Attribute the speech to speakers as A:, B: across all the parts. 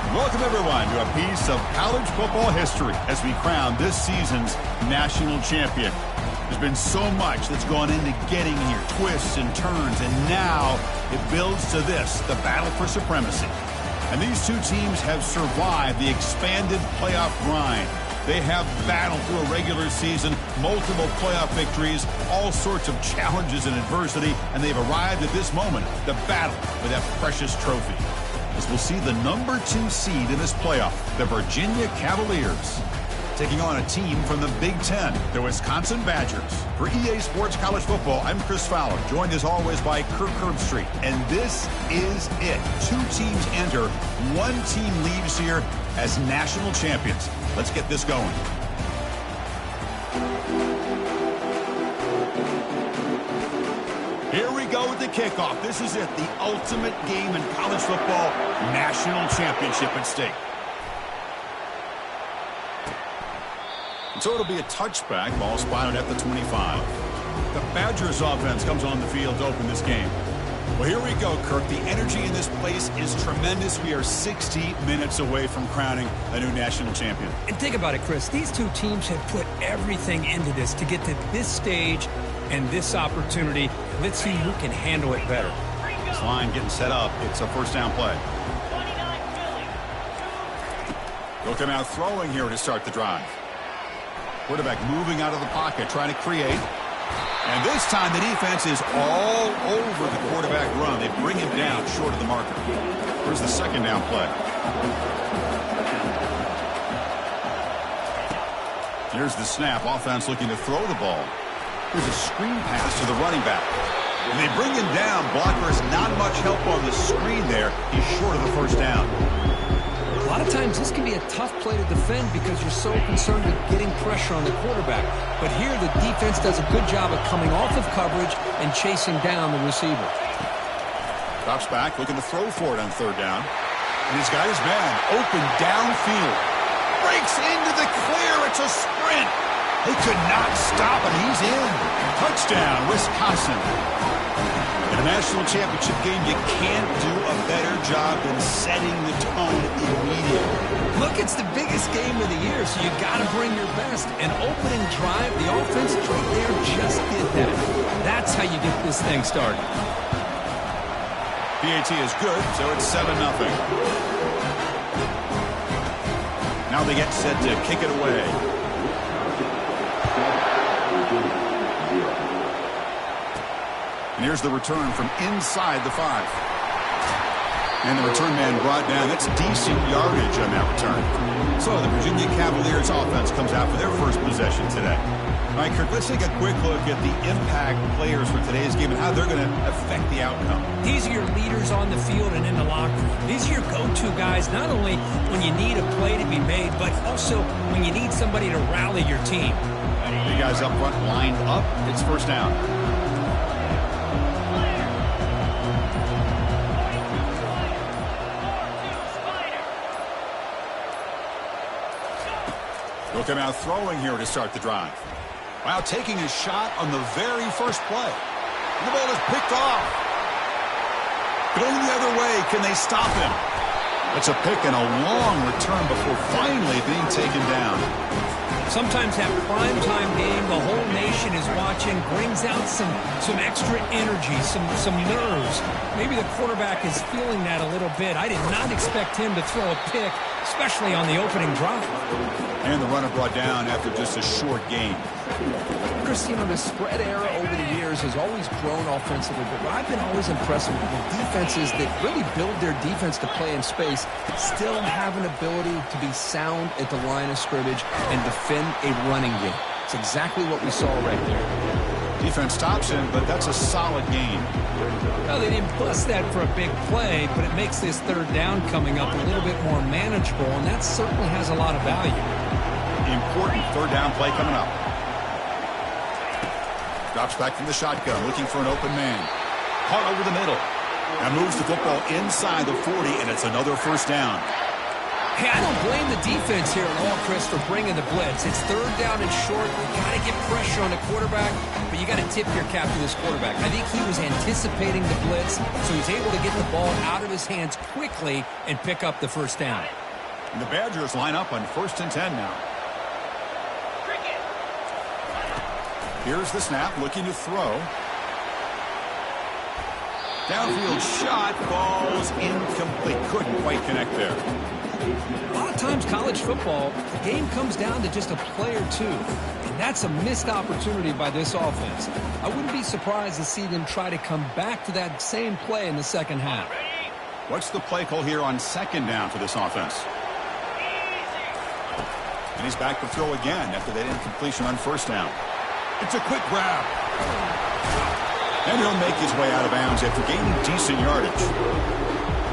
A: Welcome, everyone, to a piece of college football history as we crown this season's national champion. There's been so much that's gone into getting here, twists and turns, and now it builds to this, the battle for supremacy. And these two teams have survived the expanded playoff grind. They have battled through a regular season, multiple playoff victories, all sorts of challenges and adversity, and they've arrived at this moment, the battle for that precious trophy. As we'll see the number 2 seed in this playoff, the Virginia Cavaliers, taking on a team from the Big Ten, the Wisconsin Badgers. For EA Sports College Football, I'm Chris Fowler, joined as always by Kirk Herbstreit. And this is it. 2 teams enter, 1 team leaves here as national champions. Let's get this going. Here we go with the kickoff. This is it, the ultimate game in college football, national championship at stake. So it'll be a touchback, ball spotted at the 25. The Badgers offense comes on the field to open this game. Well, here we go, Kirk. The energy in this place is tremendous. We are 60 minutes away from crowning a new national champion.
B: And think about it, Chris. These two teams have put everything into this to get to this stage and this opportunity. Let's see who can handle it better.
A: This line getting set up. It's a first down play. They'll come out throwing here to start the drive. Quarterback moving out of the pocket, trying to create. And this time the defense is all over the quarterback run. They bring him down short of the marker. Here's the second down play. Here's the snap. Offense looking to throw the ball. Here's a screen pass to the running back. And they bring him down. Blocker not much help on the screen there. He's short of the first down.
B: A lot of times this can be a tough play to defend because you're so concerned with getting pressure on the quarterback. But here the defense does a good job of coming off of coverage and chasing down the receiver.
A: Drops back, looking to throw for it on third down. And he's got his man open downfield. Breaks into the clear. It's a sprint. They could not stop him. He's in. Touchdown, Wisconsin. In a national championship game, you can't do a better job than setting the tone immediately.
B: Look, it's the biggest game of the year, so you got to bring your best. An opening drive, the offense right there just did that. That's how you get this thing started.
A: PAT is good, so it's 7-0. Now they get set to kick it away. And here's the return from inside the 5. And the return man brought down. That's decent yardage on that return. So the Virginia Cavaliers offense comes out for their first possession today. All right, Kirk, let's take a quick look at the impact players for today's game and how they're going to affect the outcome.
B: These are your leaders on the field and in the locker room. These are your go-to guys, not only when you need a play to be made, but also when you need somebody to rally your team.
A: The guys up front lined up. It's first down. They'll come out throwing here to start the drive. Wow, taking a shot on the very first play. And the ball is picked off. Going the other way, can they stop him? It's a pick and a long return before finally being taken down.
B: Sometimes that primetime game, the whole nation is watching, brings out some extra energy, some nerves. Maybe the quarterback is feeling that a little bit. I did not expect him to throw a pick, especially on the opening drive.
A: And the runner brought down after just a short gain.
C: Chris, you know, the spread era over the years has always grown offensively, but what I've been always impressed with the defenses that really build their defense to play in space still have an ability to be sound at the line of scrimmage and defend a running game. It's exactly what we saw right there.
A: Defense stops him, but that's a solid gain.
B: Well, they didn't bust that for a big play, but it makes this third down coming up a little bit more manageable, and that certainly has a lot of value.
A: Important third down play coming up. Drops back from the shotgun, looking for an open man. Caught over the middle. Now moves the football inside the 40, and it's another first down.
C: Hey, I don't blame the defense here at all, Chris, for bringing the blitz. It's third down and short. You got to get pressure on the quarterback, but you got to tip your cap to this quarterback. I think he was anticipating the blitz, so he's able to get the ball out of his hands quickly and pick up the first down.
A: And the Badgers line up on 1st and 10 now. Here's the snap, looking to throw. Downfield shot, falls incomplete. Couldn't quite connect there.
C: A lot of times college football, the game comes down to just a play or two. And that's a missed opportunity by this offense. I wouldn't be surprised to see them try to come back to that same play in the second half.
A: What's the play call here on 2nd down for this offense? And he's back to throw again after that incompletion on 1st down. It's a quick grab. And he'll make his way out of bounds after gaining decent yardage.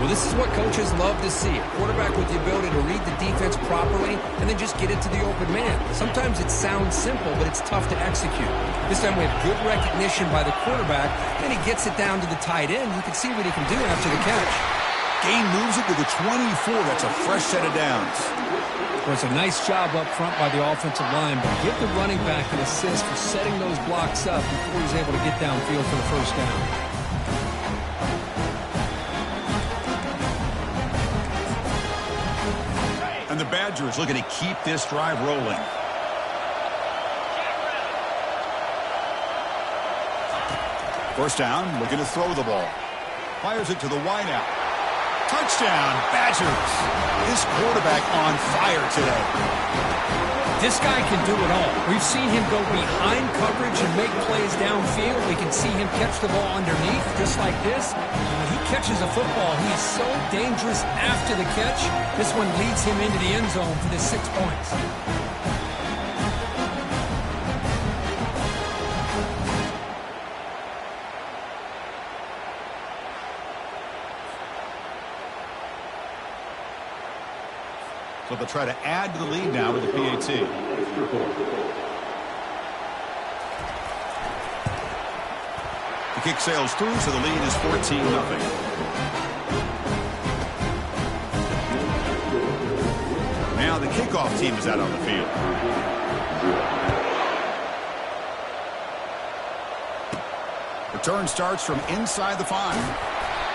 C: Well, this is what coaches love to see. A quarterback with the ability to read the defense properly and then just get it to the open man. Sometimes it sounds simple, but it's tough to execute. This time we have good recognition by the quarterback, and he gets it down to the tight end. You can see what he can do after the catch.
A: Gain moves it to the 24. That's a fresh set of downs.
C: Well, it's a nice job up front by the offensive line, but give the running back an assist for setting those blocks up before he's able to get downfield for the first down.
A: And the Badgers looking to keep this drive rolling. First down, looking to throw the ball. Fires it to the wideout. Touchdown, Badgers. This quarterback on fire today.
B: This guy can do it all. We've seen him go behind coverage and make plays downfield. We can see him catch the ball underneath, just like this. When he catches a football, he is so dangerous after the catch. This one leads him into the end zone for the 6 points.
A: So they'll try to add to the lead now with the PAT. The kick sails through, so the lead is 14-0. Now the kickoff team is out on the field. Return starts from inside the 5.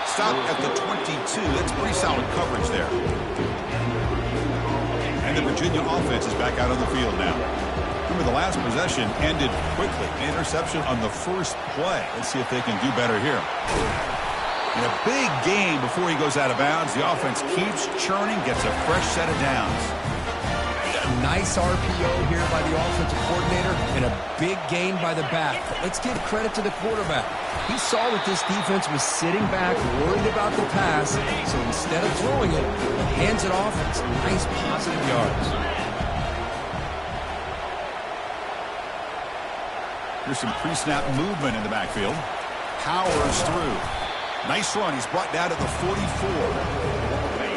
A: Stop at the 22. That's pretty solid coverage there. And the Virginia offense is back out on the field now. Remember, the last possession ended quickly. An interception on the first play. Let's see if they can do better here. In a big game before he goes out of bounds, the offense keeps churning, gets a fresh set of downs.
C: A nice RPO here by the offensive coordinator and a big gain by the back. Let's give credit to the quarterback. He saw that this defense was sitting back, worried about the pass, so instead of throwing it, he hands it off. It's nice positive yards.
A: Here's some pre-snap movement in the backfield. Powers through. Nice run. He's brought down to the 44.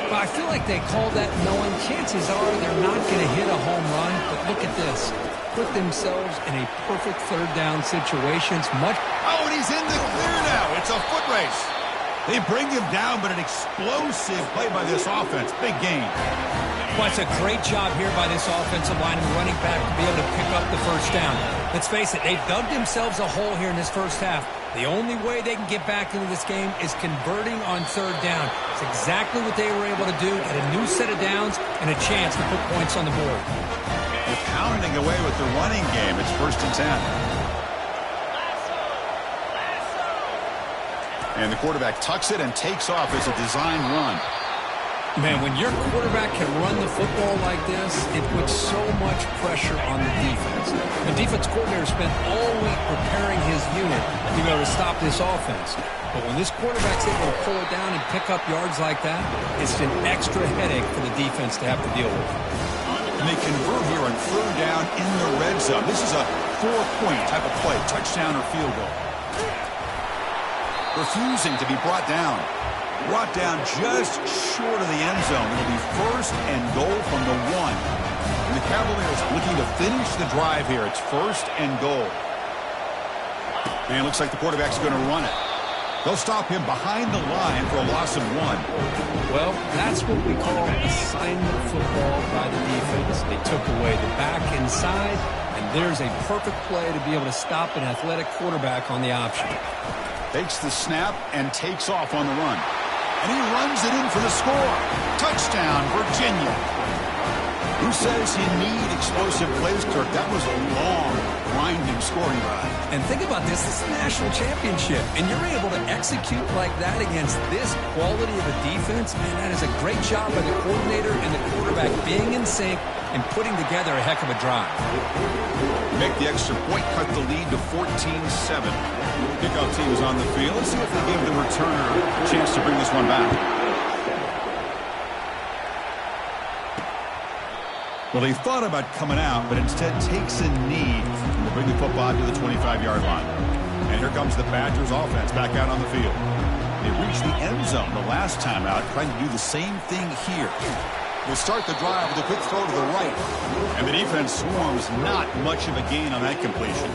C: Well, I feel like they call that knowing chances are they're not going to hit a home run, but look at this. Put themselves in a perfect third down situation.
A: Oh, and he's in the clear now. It's a foot race. They bring him down, but an explosive play by this offense. Big gain.
B: Well, it's a great job here by this offensive line and running back to be able to pick up the first down. Let's face it, they've dug themselves a hole here in this first half. The only way they can get back into this game is converting on third down. It's exactly what they were able to do. Get a new set of downs and a chance to put points on the board.
A: They're pounding away with the running game. It's 1st and 10. And the quarterback tucks it and takes off as a design run.
B: Man, when your quarterback can run the football like this, it puts so much pressure on the defense. The defense coordinator spent all week preparing his unit to be able to stop this offense. But when this quarterback's able to pull it down and pick up yards like that, it's an extra headache for the defense to have to deal with.
A: And they convert here on third down in the red zone. This is a 4-point type of play, touchdown or field goal. Refusing to be brought down. Brought down just short of the end zone. It'll be 1st and goal from the 1. And the Cavaliers looking to finish the drive here. It's 1st and goal. And it looks like the quarterback's going to run it. They'll stop him behind the line for a loss of 1.
B: Well, that's what we call assignment football by the defense. They took away the back inside, and there's a perfect play to be able to stop an athletic quarterback on the option.
A: Takes the snap and takes off on the run. And he runs it in for the score. Touchdown, Virginia. Who says you need explosive plays, Kirk? That was a long, grinding scoring drive.
B: And think about this. This is a national championship, and you're able to execute like that against this quality of a defense. Man, that is a great job by the coordinator and the quarterback being in sync and putting together a heck of a drive.
A: Make the extra point, cut the lead to 14-7. Kickoff team is on the field. Let's see if they give the returner a chance to bring this one back. Well, he thought about coming out, but instead takes a knee and will bring the football to the 25-yard line. And here comes the Badgers offense back out on the field. They reached the end zone the last time out, trying to do the same thing here. We'll start the drive with a quick throw to the right. And the defense swarms, not much of a gain on that completion.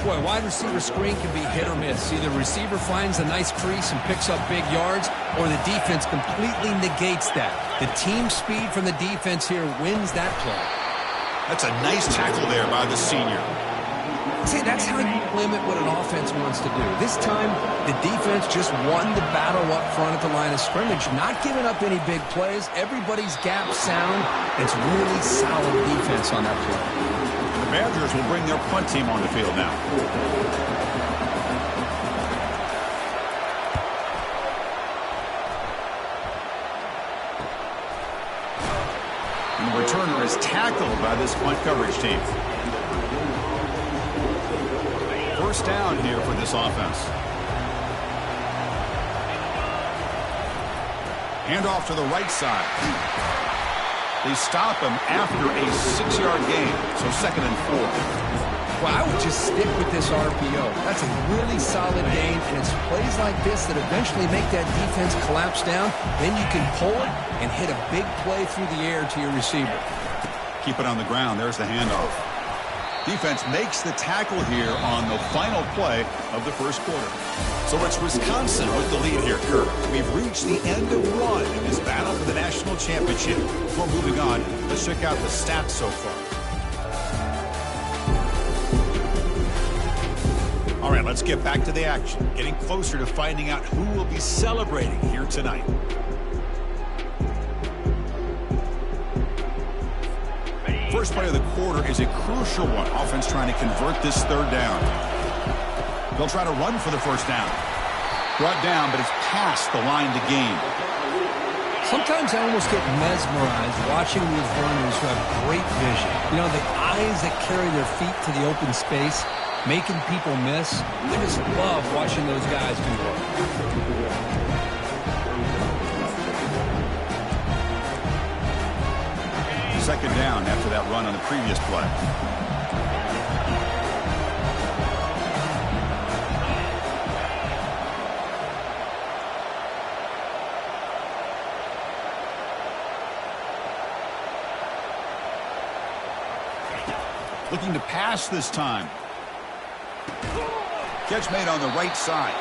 B: Boy, wide receiver screen can be hit or miss. Either the receiver finds a nice crease and picks up big yards, or the defense completely negates that. The team speed from the defense here wins that play.
A: That's a nice tackle there by the senior.
B: See, that's how you limit what an offense wants to do. This time, the defense just won the battle up front at the line of scrimmage, not giving up any big plays. Everybody's gap sound. It's really solid defense on that play.
A: The Badgers will bring their punt team on the field now. And the returner is tackled by this punt coverage team. First down here for this offense. Handoff to the right side. They stop him after a 6-yard gain, so 2nd and 4.
B: Well, I would just stick with this RPO. That's a really solid gain, and it's plays like this that eventually make that defense collapse down. Then you can pull it and hit a big play through the air to your receiver.
A: Keep it on the ground. There's the handoff. Defense makes the tackle here on the final play of the first quarter. So it's Wisconsin with the lead here, Kirk. We've reached the end of one in this battle for the national championship. Before moving on, let's check out the stats so far. All right, let's get back to the action. Getting closer to finding out who will be celebrating here tonight. First play of the quarter is a crucial one. Offense trying to convert this 3rd down. They'll try to run for the first down. Brought down, but it's past the line to gain.
B: Sometimes I almost get mesmerized watching these runners who have great vision. You know, the eyes that carry their feet to the open space, making people miss. I just love watching those guys do work.
A: Second down after that run on the previous play. Looking to pass this time. Catch made on the right side.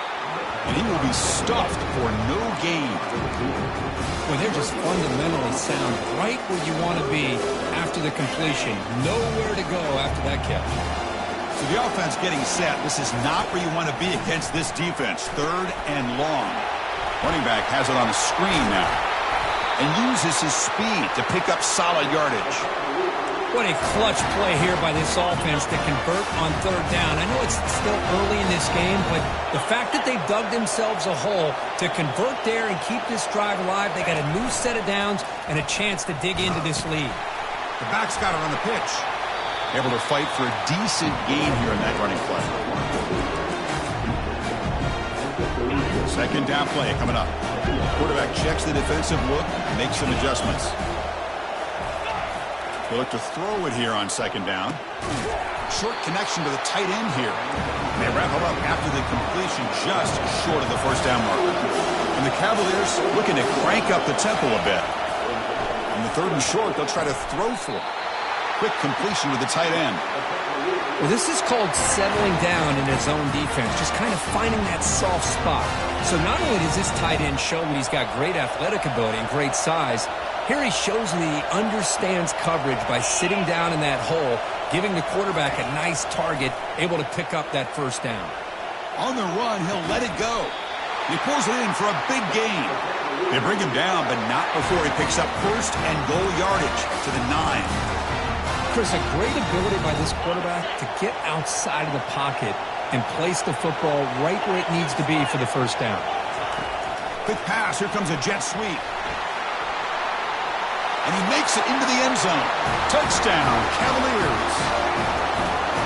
A: And he will be stuffed for no gain.
B: Well, they're just fundamentally sound right where you want to be after the completion. Nowhere to go after that catch.
A: So the offense getting set. This is not where you want to be against this defense. 3rd and long. Running back has it on the screen now. And uses his speed to pick up solid yardage.
B: What a clutch play here by this offense to convert on 3rd down. I know it's still early in this game, but the fact that they've dug themselves a hole to convert there and keep this drive alive, they got a new set of downs and a chance to dig into this lead.
A: The back's got it on the pitch. Able to fight for a decent gain here in that running play. Second down play coming up. Quarterback checks the defensive look, makes some adjustments. They'll look to throw it here on 2nd down. Short connection to the tight end here. They wrap it up after the completion just short of the first down mark. And the Cavaliers looking to crank up the tempo a bit. On the 3rd and short, they'll try to throw for it. quick completion to the tight end.
B: Well, this is called settling down in his own defense, just kind of finding that soft spot. So not only does this tight end show that he's got great athletic ability and great size, here he shows that he understands coverage by sitting down in that hole, giving the quarterback a nice target, able to pick up that first down.
A: On the run, he'll let it go. He pulls it in for a big gain. They bring him down, but not before he picks up first and goal yardage to the 9.
B: Chris, a great ability by this quarterback to get outside of the pocket and place the football right where it needs to be for the first down.
A: Quick pass. Here comes a jet sweep. And he makes it into the end zone. Touchdown, Cavaliers.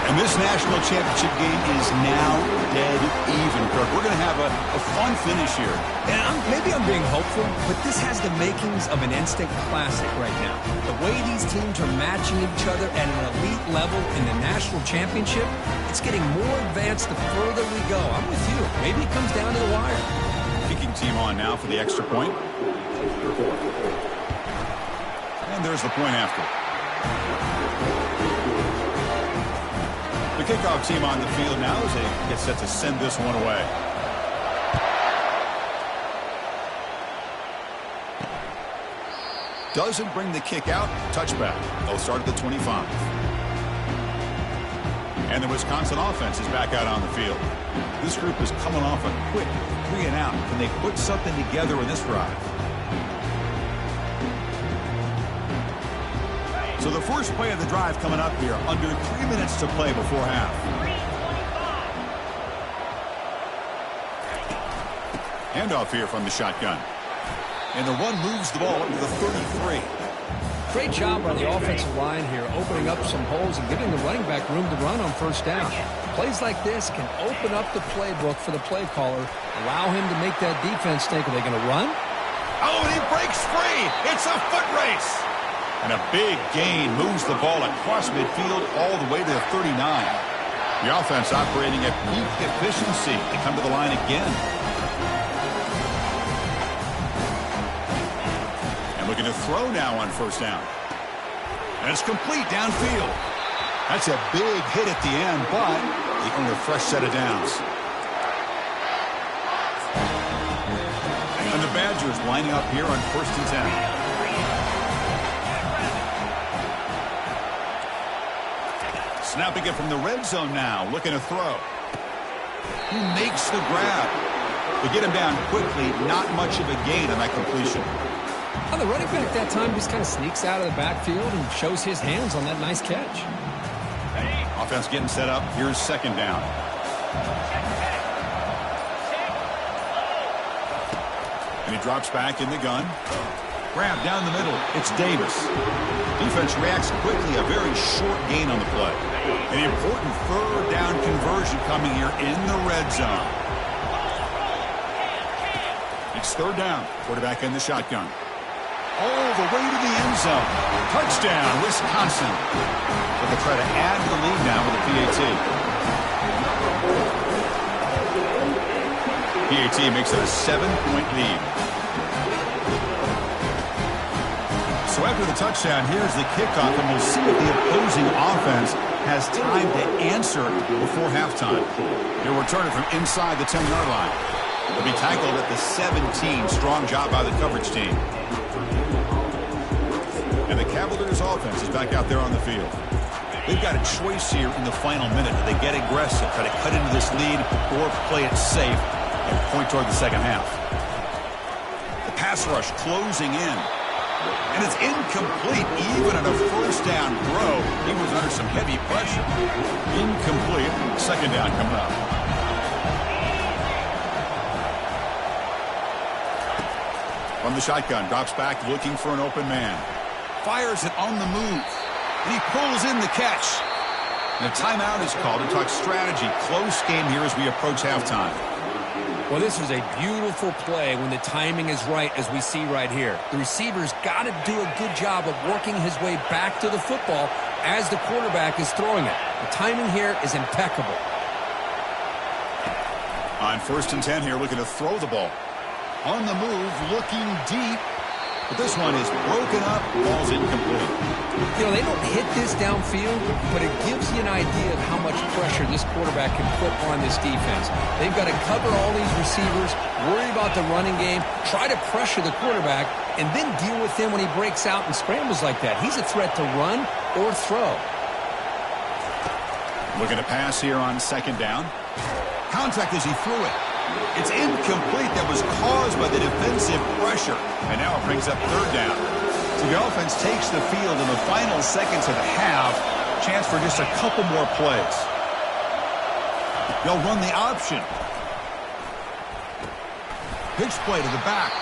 A: And this national championship game is now dead even, Kirk. We're going to have a fun finish here.
B: And maybe I'm being hopeful, but this has the makings of an instant classic right now. The way these teams are matching each other at an elite level in the national championship, it's getting more advanced the further we go. I'm with you. Maybe it comes down to the wire.
A: Kicking team on now for the extra point. And there's the point after. The kickoff team on the field now as they get set to send this one away. Doesn't bring the kick out. Touchback. They'll start at the 25. And the Wisconsin offense is back out on the field. This group is coming off a quick 3-and-out. Can they put something together in this drive? So the first play of the drive coming up here. Under 3 minutes to play before half. Handoff here from the shotgun. And the run moves the ball into the 33.
B: Great job on the offensive line here, opening up some holes and giving the running back room to run on first down. Plays like this can open up the playbook for the play caller, allow him to make that defense think, are they going to run?
A: Oh, and he breaks free. It's a foot race. And a big gain moves the ball across midfield all the way to the 39. The offense operating at peak efficiency. They come to the line again. And looking to throw now on first down. And it's complete downfield. That's a big hit at the end, but they earn a fresh set of downs. And the Badgers lining up here on first and 10. Snapping it from the red zone now, looking to throw. He makes the grab. They get him down quickly, not much of a gain on that completion.
B: The running back that time just kind of sneaks out of the backfield and shows his hands on that nice catch.
A: Offense getting set up. Here's second down. And he drops back in the gun. Grab down the middle. It's Davis. Defense reacts quickly. A very short gain on the play. An important third down conversion coming here in the red zone. It's third down. Quarterback in the shotgun. All the way to the end zone. Touchdown, Wisconsin. So they try to add to the lead now with a PAT. PAT makes it a 7-point lead. So after the touchdown, here's the kickoff, and we'll see if the opposing offense has time to answer before halftime. They'll return it from inside the 10-yard line. They'll be tackled at the 17. Strong job by the coverage team. And the Cavaliers offense is back out there on the field. They've got a choice here in the final minute. Do they get aggressive, try to cut into this lead, or play it safe and point toward the second half? The pass rush closing in. And it's incomplete, even at a first down throw. He was under some heavy pressure. Incomplete. Second down coming up. From the shotgun, drops back looking for an open man. Fires it on the move. And he pulls in the catch. And a timeout is called to talk strategy. Close game here as we approach halftime.
B: Well, this is a beautiful play when the timing is right, as we see right here. The receiver's got to do a good job of working his way back to the football as the quarterback is throwing it. The timing here is impeccable.
A: On first and 10 here, looking to throw the ball. On the move, looking deep. But this one is broken up. Ball's incomplete.
C: You know, they don't hit this downfield, but it gives you an idea of how much pressure this quarterback can put on this defense. They've got to cover all these receivers, worry about the running game, try to pressure the quarterback, and then deal with him when he breaks out and scrambles like that. He's a threat to run or throw.
A: Looking to pass here on second down. Contact as he threw it. It's incomplete. That was caused by the defensive pressure. And now it brings up third down. So the offense takes the field in the final seconds of the half. Chance for just a couple more plays. They'll run the option. Pitch play to the back.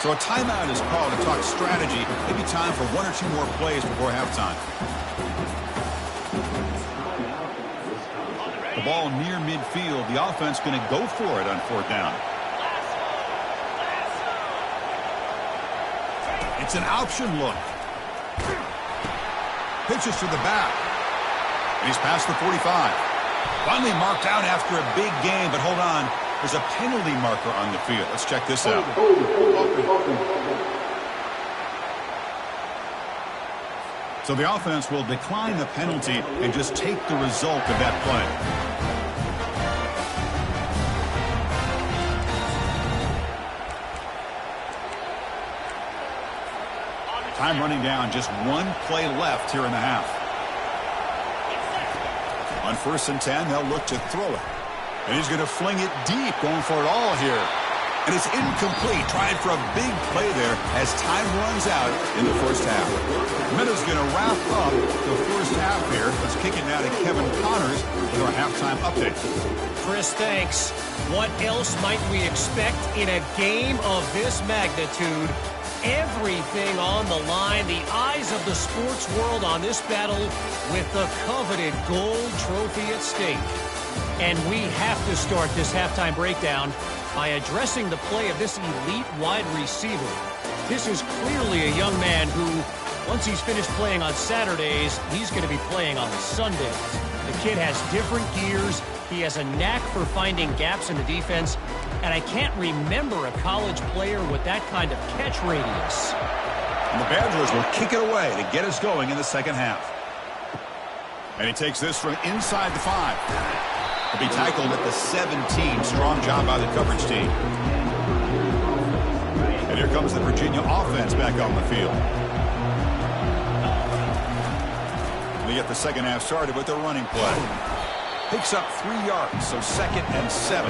A: So a timeout is called to talk strategy. Maybe time for one or two more plays before halftime. The ball near midfield. The offense going to go for it on fourth down. It's an option look. Pitches to the back. And he's past the 45. Finally marked out after a big game, but hold on. There's a penalty marker on the field. Let's check this out. So the offense will decline the penalty and just take the result of that play. Time running down, just one play left here in the half. On 1st and 10, they'll look to throw it. And he's going to fling it deep, going for it all here. And it's incomplete. Trying for a big play there as time runs out in the first half. Minutes going to wrap up the first half here. Let's kick it now to Kevin Connors with our halftime update.
D: Chris, thanks. What else might we expect in a game of this magnitude? Everything on the line, the eyes of the sports world on this battle with the coveted gold trophy at stake. And we have to start this halftime breakdown by addressing the play of this elite wide receiver. This is clearly a young man who, once he's finished playing on Saturdays, he's going to be playing on Sundays. The kid has different gears. He has a knack for finding gaps in the defense. And I can't remember a college player with that kind of catch radius.
A: And the Badgers will kick it away to get us going in the second half. And he takes this from inside the 5. He'll be tackled at the 17. Strong job by the coverage team. And here comes the Virginia offense back on the field. They get the second half started with their running play. Picks up 3 yards, so 2nd and 7.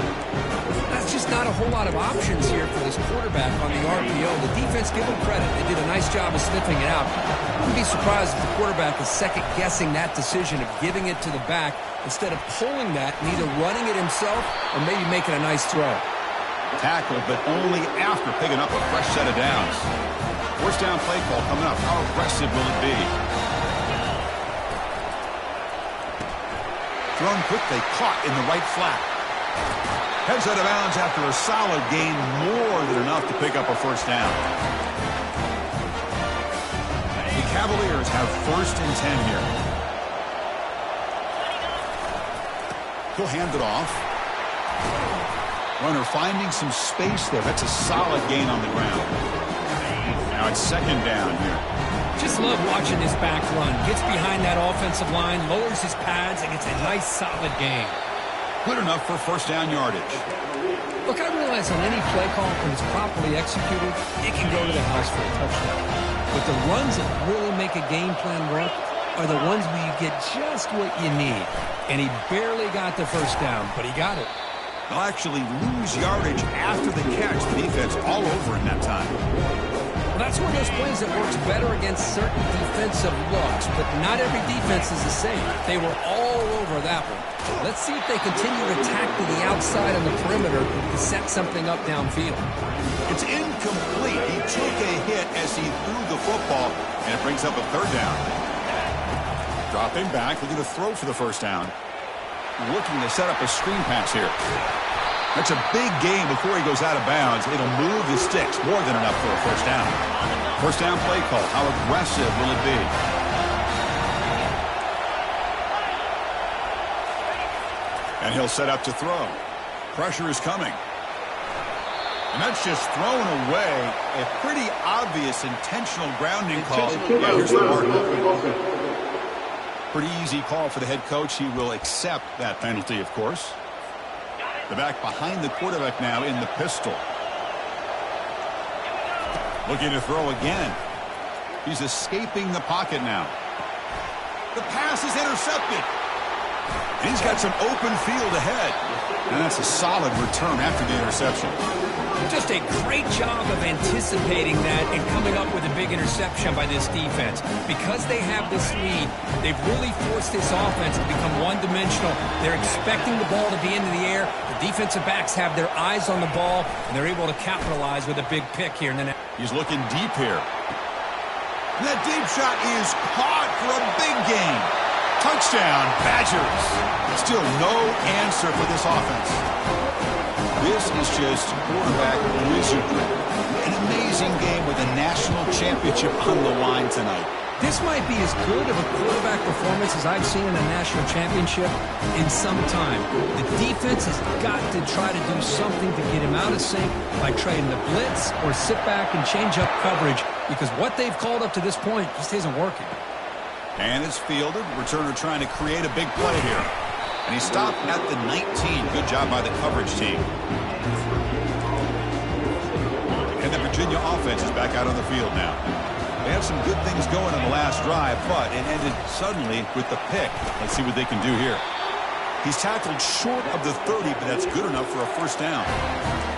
C: That's just not a whole lot of options here for this quarterback on the RPO. The defense, give them credit. They did a nice job of sniffing it out. I wouldn't be surprised if the quarterback is second-guessing that decision of giving it to the back instead of pulling that and either running it himself or maybe making a nice throw.
A: Tackled, but only after picking up a fresh set of downs. First down play call coming up. How aggressive will it be? Thrown quickly, caught in the right flat. Heads out of bounds after a solid gain, more than enough to pick up a first down. The Cavaliers have 1st and 10 here. He'll hand it off. Runner finding some space there. That's a solid gain on the ground. Now it's 2nd down here.
B: Just love watching this back run. Gets behind that offensive line, lowers his pads, and gets a nice solid gain.
A: Good enough for first down yardage.
C: Look, I realize on any play call, when it's properly executed, it can go to the house for a touchdown. But the runs that really make a game plan work are the ones where you get just what you need. And he barely got the first down, but he got it.
A: They'll actually lose yardage after the catch. The defense all over in that time.
C: Well, that's one of those plays that works better against certain defensive looks, but not every defense is the same. They were all over that one. Let's see if they continue to attack to the outside on the perimeter to set something up downfield.
A: It's incomplete. He took a hit as he threw the football, and it brings up a 3rd down. Dropping back, looking to throw for the first down. Looking to set up a screen pass here. That's a big gain before he goes out of bounds. It'll move the sticks, more than enough for a first down. First down play call. How aggressive will it be? And he'll set up to throw. Pressure is coming. And that's just thrown away. A pretty obvious intentional grounding call. Yeah, here's the mark. Pretty easy call for the head coach. He will accept that penalty, of course. The back behind the quarterback now in the pistol. Looking to throw again. He's escaping the pocket now. The pass is intercepted. And he's got some open field ahead. And that's a solid return after the interception.
B: Just a great job of anticipating that and coming up with a big interception by this defense. Because they have this lead, they've really forced this offense to become one-dimensional. They're expecting the ball to be into the air. The defensive backs have their eyes on the ball, and they're able to capitalize with a big pick here.
A: He's looking deep here. And that deep shot is caught for a big gain. Touchdown, Badgers. Still no answer for this offense. This is just quarterback wizardry. An amazing game with a national championship on the line tonight.
B: This might be as good of a quarterback performance as I've seen in a national championship in some time. The defense has got to try to do something to get him out of sync by trying to blitz or sit back and change up coverage, because what they've called up to this point just isn't working.
A: And it's fielded. Returner trying to create a big play here. And he stopped at the 19. Good job by the coverage team. And the Virginia offense is back out on the field now. They had some good things going in the last drive, but it ended suddenly with the pick. Let's see what they can do here. He's tackled short of the 30, but that's good enough for a first down.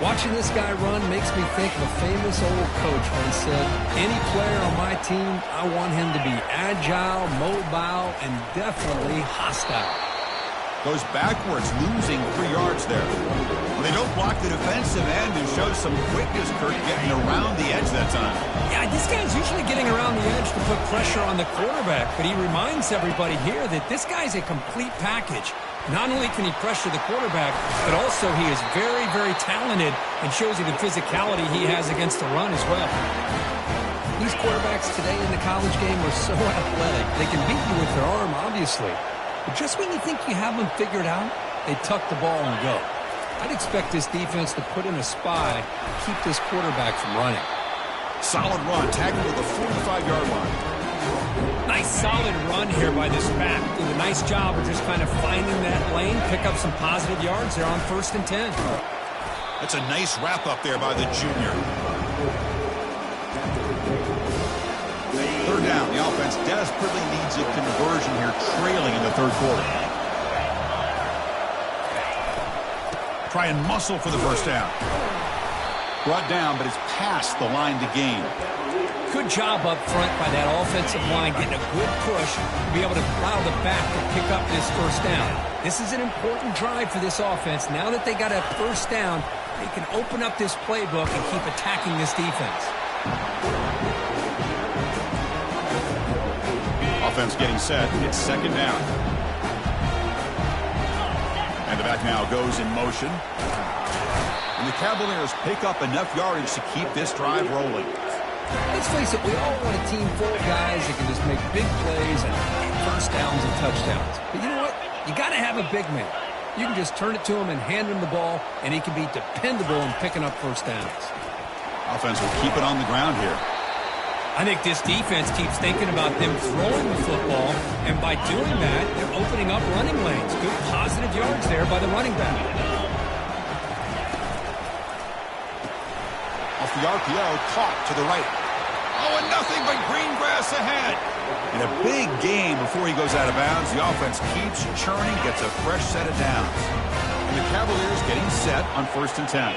B: Watching this guy run makes me think of a famous old coach when he said, any player on my team, I want him to be agile, mobile, and definitely hostile.
A: Goes backwards, losing 3 yards there. Well, they don't block the defensive end and show some quickness, Kurt, getting around the edge that time.
B: Yeah, this guy's usually getting around the edge to put pressure on the quarterback, but he reminds everybody here that this guy's a complete package. Not only can he pressure the quarterback, but also he is very, very talented and shows you the physicality he has against the run as well. These quarterbacks today in the college game are so athletic. They can beat you with their arm, obviously. But just when you think you have them figured out, they tuck the ball and go. I'd expect this defense to put in a spy to keep this quarterback from running.
A: Solid run, tackled to the 45-yard line.
B: Nice solid run here by this back. Did a nice job of just kind of finding that lane, pick up some positive yards there on 1st and 10.
A: That's a nice wrap-up there by the junior. 3rd down. The offense desperately needs a conversion here, trailing in the 3rd quarter. Try and muscle for the first down. Brought down, but it's past the line to gain.
B: Good job up front by that offensive line, getting a good push to be able to allow the back to pick up this first down. This is an important drive for this offense. Now that they got a first down, they can open up this playbook and keep attacking this defense.
A: Offense getting set. It's 2nd down. And the back now goes in motion. And the Cavaliers pick up enough yardage to keep this drive rolling.
B: Let's face it, we all want a team full of guys that can just make big plays and first downs and touchdowns. But you know what? You got to have a big man. You can just turn it to him and hand him the ball, and he can be dependable in picking up first downs.
A: Offense will keep it on the ground here.
B: I think this defense keeps thinking about them throwing the football, and by doing that, they're opening up running lanes. Good positive yards there by the running back.
A: Off the RPO, caught to the right. Oh, and nothing but green grass ahead. And a big gain before he goes out of bounds. The offense keeps churning, gets a fresh set of downs. And the Cavaliers getting set on 1st and 10.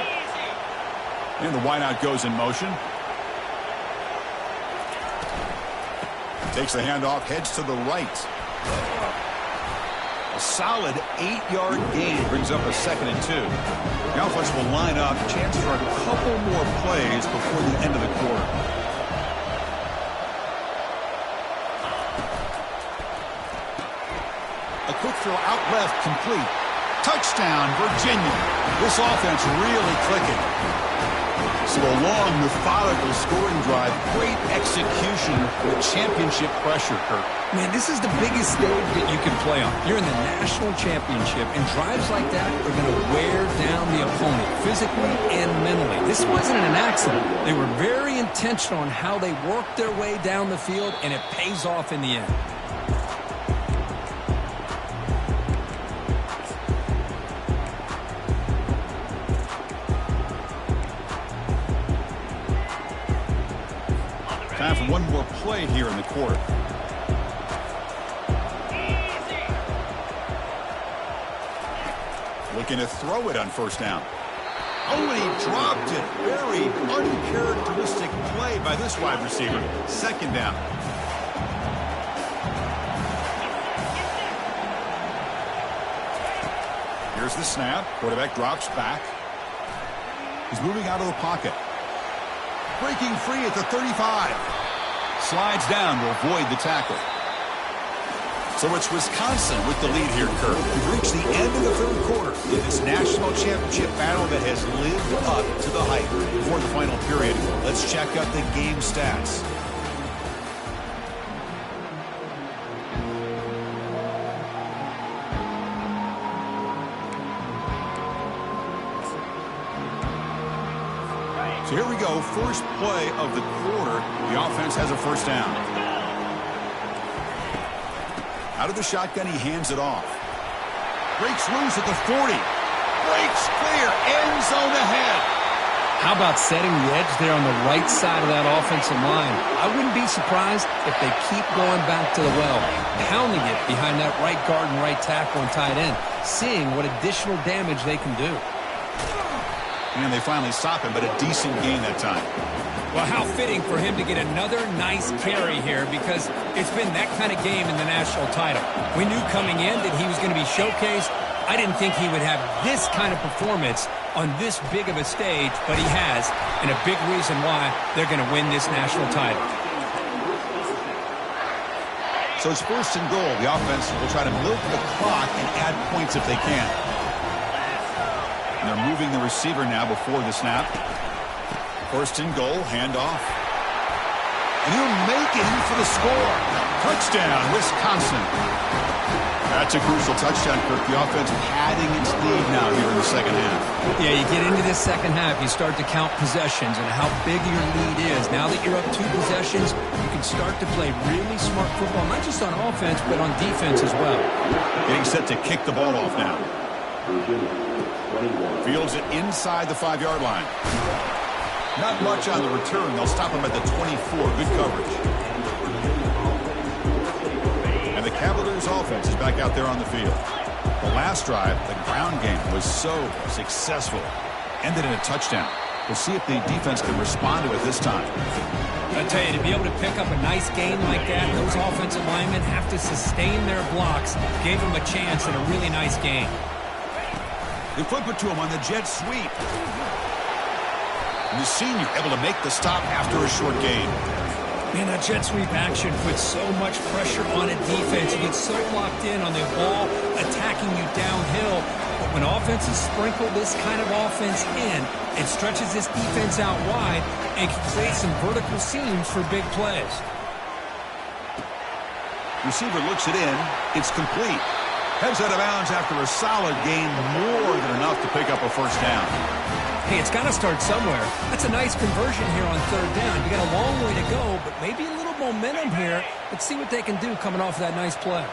A: And the wideout goes in motion. Takes the handoff, heads to the right. A solid 8-yard gain brings up a 2nd and 2. The offense will line up, chance for a couple more plays before the end of the quarter. A quick throw out left, complete. Touchdown, Virginia. This offense really clicking. So a long, methodical scoring drive. Great execution with championship pressure, Kirk.
C: Man, this is the biggest stage that you can play on. You're in the national championship, and drives like that are going to wear down the opponent physically and mentally. This wasn't an accident. They were very intentional on how they worked their way down the field, and it pays off in the end.
A: Time for one more play here in the quarter. Looking to throw it on first down. Oh, and he dropped it. Very uncharacteristic play by this wide receiver. Second down. Here's the snap. Quarterback drops back. He's moving out of the pocket. Breaking free at the 35. Slides down to avoid the tackle. So it's Wisconsin with the lead here, Kirk. We've reached the end of the third quarter in this national championship battle that has lived up to the hype. Before the final period, let's check out the game stats. So here we go, first play of the quarter. The offense has a first down. Out of the shotgun, he hands it off. Breaks loose at the 40. Breaks clear, end zone ahead.
C: How about setting the edge there on the right side of that offensive line? I wouldn't be surprised if they keep going back to the well, pounding it behind that right guard and right tackle and tight end, seeing what additional damage they can do.
A: And they finally stop him, but a decent gain that time.
B: Well, how fitting for him to get another nice carry here, because it's been that kind of game in the national title. We knew coming in that he was going to be showcased. I didn't think he would have this kind of performance on this big of a stage, but he has, and a big reason why they're going to win this national title.
A: So it's first and goal. The offense will try to milk the clock and add points if they can. And they're moving the receiver now before the snap. First and goal, handoff. And he'll make it in for the score. Touchdown, Wisconsin. That's a crucial touchdown, Kirk. The offense padding its lead now here in the second half.
C: Yeah, you get into this second half, you start to count possessions and how big your lead is. Now that you're up 2 possessions, you can start to play really smart football, not just on offense, but on defense as well.
A: Getting set to kick the ball off now. Fields it inside the 5-yard line. Not much on the return. They'll stop him at the 24. Good coverage. And the Cavaliers offense is back out there on the field. The last drive, the ground game, was so successful. Ended in a touchdown. We'll see if the defense can respond to it this time.
B: I tell you, to be able to pick up a nice game like that, those offensive linemen have to sustain their blocks. Gave them a chance at a really nice game.
A: They flip it to him on the jet sweep. And the senior able to make the stop after a short gain.
B: Man, that jet sweep action puts so much pressure on a defense. You get so locked in on the ball attacking you downhill. But when offenses sprinkle this kind of offense in, it stretches this defense out wide and can create some vertical seams for big plays.
A: Receiver looks it in. It's complete. Heads out of bounds after a solid gain, more than enough to pick up a first down.
B: Hey, it's got to start somewhere. That's a nice conversion here on third down. You got a long way to go, but maybe a little momentum here. Let's see what they can do coming off that nice play.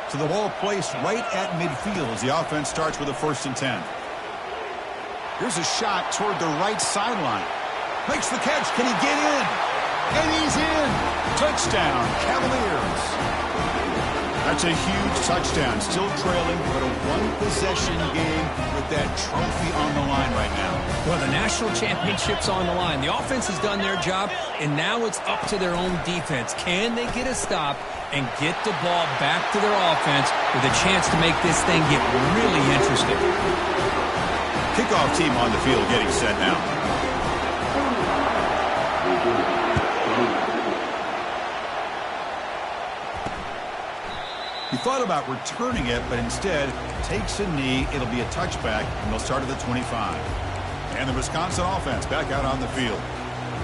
A: So the ball placed right at midfield as the offense starts with a 1st and 10. Here's a shot toward the right sideline. Makes the catch. Can he get in? And he's in. Touchdown, Cavaliers. That's a huge touchdown. Still trailing, but a one-possession game with that trophy on the line right now.
B: Well, the national championship's on the line. The offense has done their job, and now it's up to their own defense. Can they get a stop and get the ball back to their offense with a chance to make this thing get really interesting?
A: Kickoff team on the field getting set now. He thought about returning it, but instead takes a knee. It'll be a touchback, and they'll start at the 25. And the Wisconsin offense back out on the field.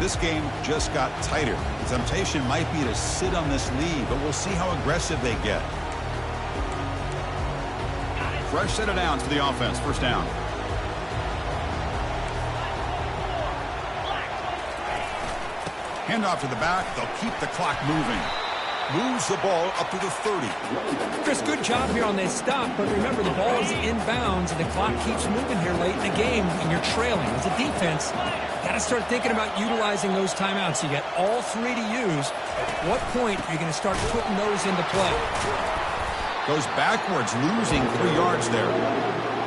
A: This game just got tighter. The temptation might be to sit on this lead, but we'll see how aggressive they get. Fresh set of downs for the offense. First down. Handoff to the back. They'll keep the clock moving. Moves the ball up to the 30.
B: Chris, good job here on this stop, but remember the ball is inbounds and the clock keeps moving here late in the game and you're trailing. As a defense, you got to start thinking about utilizing those timeouts. You got all three to use. At what point are you going to start putting those into play?
A: Goes backwards, losing 3 yards there.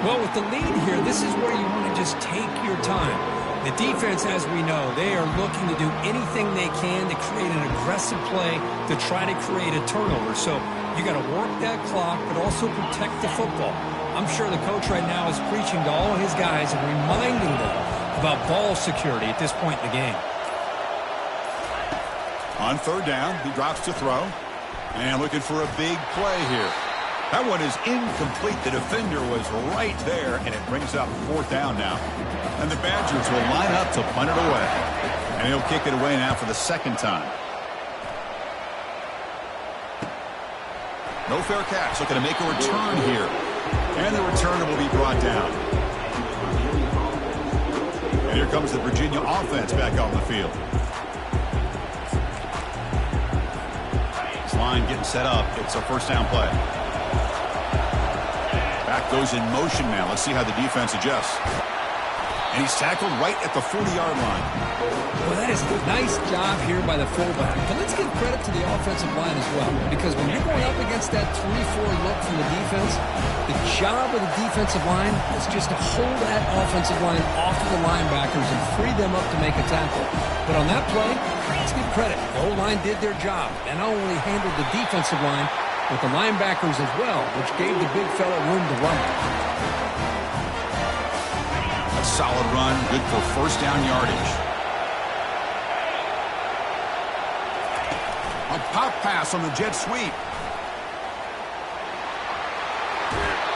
B: Well, with the lead here, this is where you want to just take your time. The defense, as we know, they are looking to do anything they can to create an aggressive play to try to create a turnover. So you got to work that clock, but also protect the football. I'm sure the coach right now is preaching to all of his guys and reminding them about ball security at this point in the game.
A: On third down, he drops to throw. And looking for a big play here. That one is incomplete. The defender was right there, and it brings up fourth down now. And the Badgers will line up to punt it away. And he'll kick it away now for the second time. No fair catch. Looking to make a return here. And the returner will be brought down. And here comes the Virginia offense back on the field. This line getting set up. It's a first down play. Back goes in motion now. Let's see how the defense adjusts. And he's tackled right at the 40-yard line.
B: Well, that is a nice job here by the fullback. But let's give credit to the offensive line as well. Because when you're going up against that 3-4 look from the defense, the job of the defensive line is just to hold that offensive line off of the linebackers and free them up to make a tackle. But on that play, let's give credit. The O-line did their job. And not only handled the defensive line, but the linebackers as well, which gave the big fella room to run.
A: A solid run, good for first down yardage. A pop pass on the jet sweep.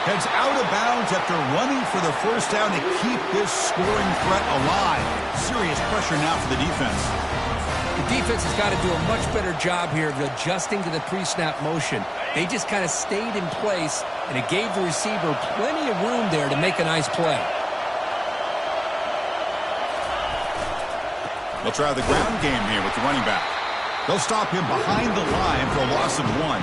A: Heads out of bounds after running for the first down to keep this scoring threat alive. Serious pressure now for the defense.
B: The defense has got to do a much better job here of adjusting to the pre-snap motion. They just kind of stayed in place, and it gave the receiver plenty of room there to make a nice play.
A: They'll try the ground game here with the running back. They'll stop him behind the line for a loss of 1.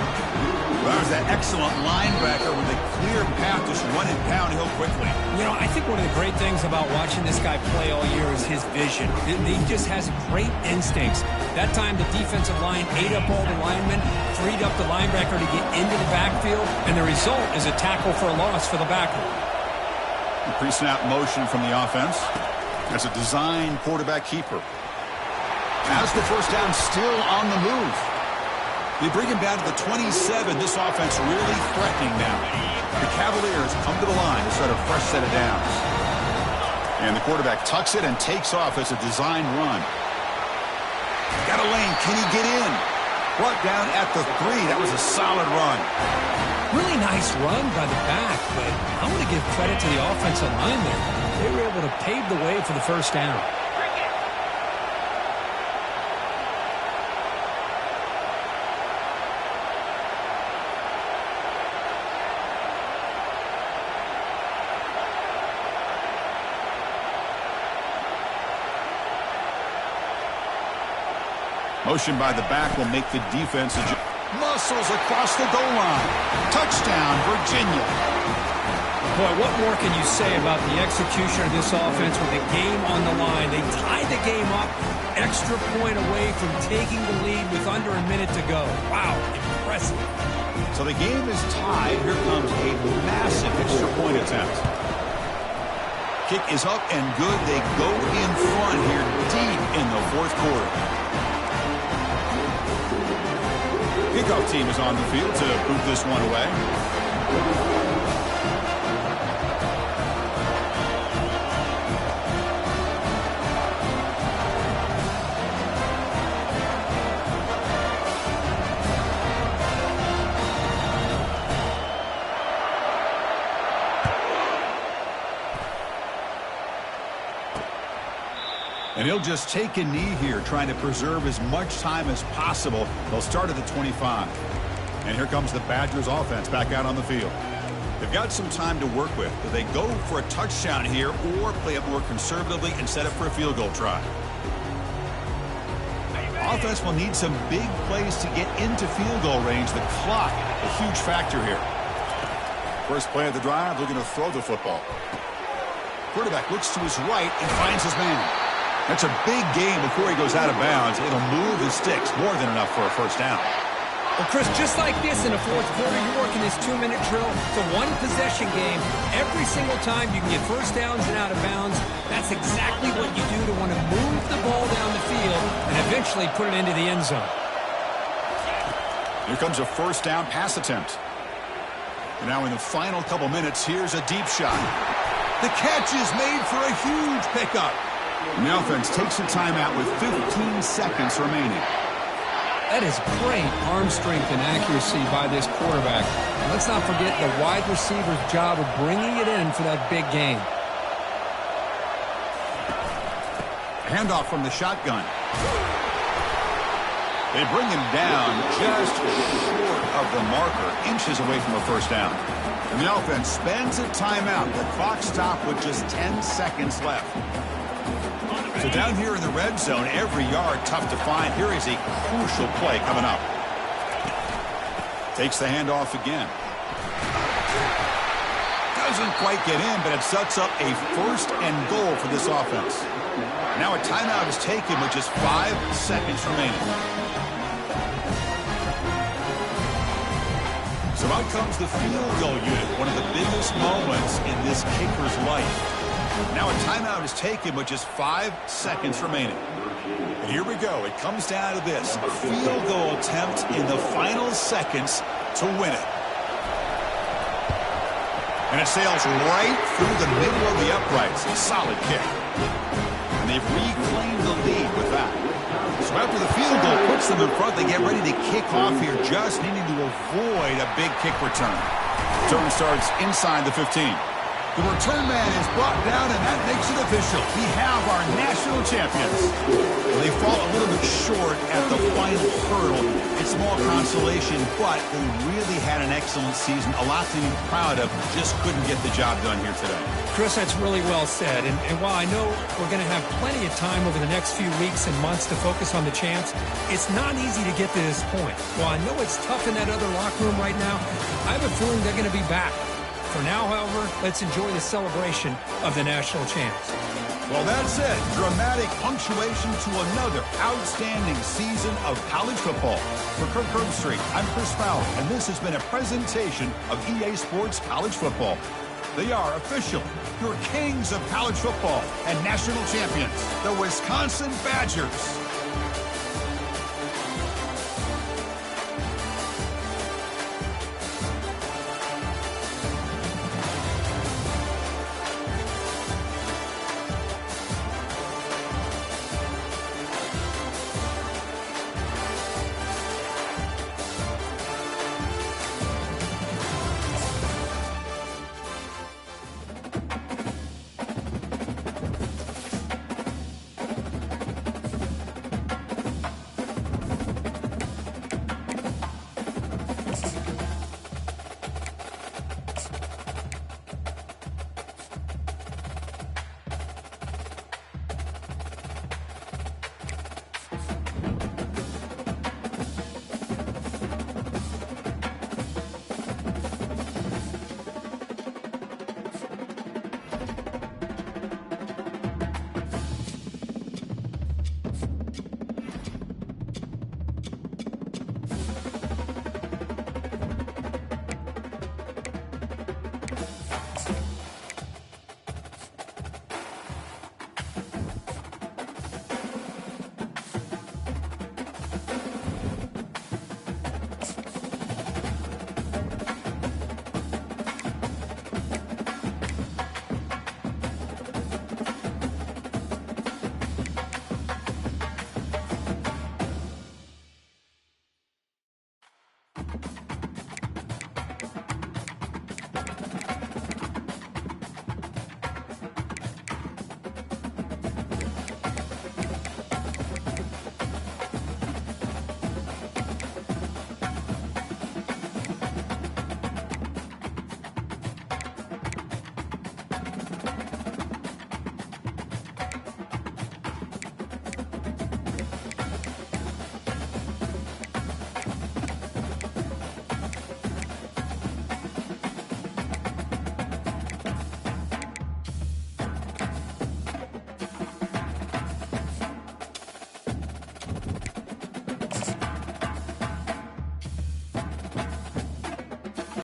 A: That was that excellent linebacker with a clear path to just run and pound Hill quickly.
B: You know, I think one of the great things about watching this guy play all year is his vision. He just has great instincts. That time the defensive line ate up all the linemen, freed up the linebacker to get into the backfield, and the result is a tackle for a loss for the backer.
A: The pre-snap motion from the offense. That's a design quarterback keeper. As the first down still on the move. They bring him down to the 27. This offense really threatening now. The Cavaliers come to the line to start a fresh set of downs. And the quarterback tucks it and takes off as a design run. Got a lane. Can he get in? Brought down at the 3. That was a solid run.
B: Really nice run by the back, but I want to give credit to the offensive line there. They were able to pave the way for the first down.
A: Motion by the back will make the defense adjust. Muscles across the goal line. Touchdown, Virginia.
B: Boy, what more can you say about the execution of this offense with the game on the line? They tied the game up, extra point away from taking the lead with under a minute to go. Wow, impressive.
A: So the game is tied. Here comes a massive extra point attempt. Kick is up and good. They go in front here deep in the fourth quarter. Kickoff team is on the field to boot this one away. And he'll just take a knee here, trying to preserve as much time as possible. They'll start at the 25. And here comes the Badgers offense back out on the field. They've got some time to work with. Do they go for a touchdown here or play it more conservatively and set up for a field goal try? Offense will need some big plays to get into field goal range. The clock, a huge factor here. First play of the drive, looking to throw the football. Quarterback looks to his right and finds his man. That's a big gain before he goes out of bounds. It'll move the sticks, more than enough for a first down.
B: Well, Chris, just like this in the fourth quarter, you're working this 2-minute drill. It's a one-possession game. Every single time you can get first downs and out of bounds, that's exactly what you do to want to move the ball down the field and eventually put it into the end zone.
A: Here comes a first down pass attempt. And now in the final couple minutes, here's a deep shot. The catch is made for a huge pickup. And the offense takes a timeout with 15 seconds remaining.
C: That is great arm strength and accuracy by this quarterback. And let's not forget the wide receiver's job of bringing it in for that big gain.
A: Handoff from the shotgun. They bring him down just short of the marker, inches away from a first down. And the offense spends a timeout. The clock stopped with just 10 seconds left. So down here in the red zone, every yard tough to find. Here is a crucial play coming up. Takes the handoff again. Doesn't quite get in, but it sets up a first and goal for this offense. Now a timeout is taken with just 5 seconds remaining. So out comes the field goal unit, one of the biggest moments in this kicker's life. Now a timeout is taken with just 5 seconds remaining. And here we go. It comes down to this. A field goal attempt in the final seconds to win it. And it sails right through the middle of the uprights. A solid kick. And they've reclaimed the lead with that. So after the field goal puts them in front, they get ready to kick off here, just needing to avoid a big kick return. Return starts inside the 15. The return man is brought down, and that makes it official. We have our national champions. They fall a little bit short at the final hurdle. It's small consolation, but they really had an excellent season. A lot to be proud of. Just couldn't get the job done here today.
B: Chris, that's really well said. And while I know we're going to have plenty of time over the next few weeks and months to focus on the champs, it's not easy to get to this point. While I know it's tough in that other locker room right now, I have a feeling they're going to be back. For now, however, let's enjoy the celebration of the national champs.
A: Well, that's it. Dramatic punctuation to another outstanding season of college football. For Kirk Herbstreit, I'm Chris Fowler, and this has been a presentation of EA Sports College Football. They are official, your kings of college football and national champions, the Wisconsin Badgers.